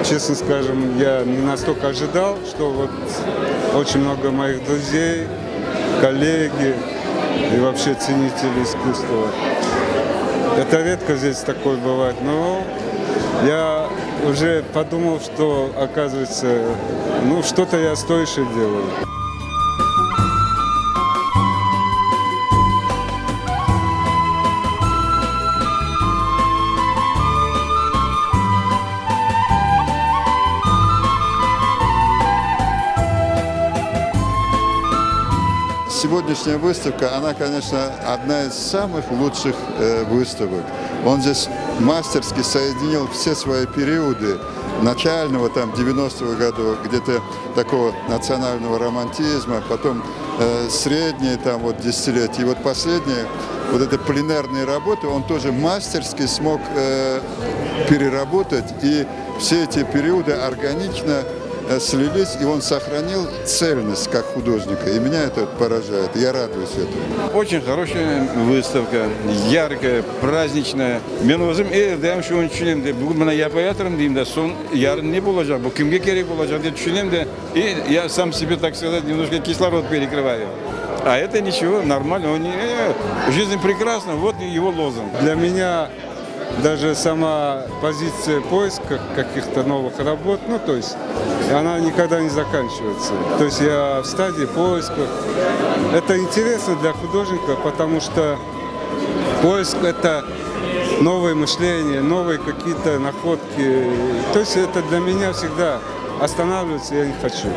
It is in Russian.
Честно скажем, я не настолько ожидал, что вот очень много моих друзей, коллеги и вообще ценители искусства. Это редко здесь такое бывает, но я уже подумал, что, оказывается, ну, что-то я стоящее делаю. Сегодняшняя выставка, она, конечно, одна из самых лучших выставок. Он здесь мастерски соединил все свои периоды начального, там, 90-го года, где-то такого национального романтизма, потом средние, там, вот, десятилетия. И вот последние, вот эти пленэрные работы, он тоже мастерски смог переработать, и все эти периоды органично слились, и он сохранил цельность как художника. И меня это поражает. Я радуюсь этому. Очень хорошая выставка, яркая, праздничная. Мен өзім әрдайым шуны düşünем де, бүгін мына япай жатырмын деймін де, сон ярын не болacak, бұл кімге керек болacak деп düşünем де, и я сам себе, так сказать, немножко кислород перекрываю. А это ничего, нормально. Жизнь прекрасна, вот его лозунг. Для меня даже сама позиция поиска каких-то новых работ, ну, то есть, она никогда не заканчивается. То есть я в стадии поиска. Это интересно для художника, потому что поиск – это новое мышление, новые какие-то находки. То есть это для меня всегда останавливаться я не хочу.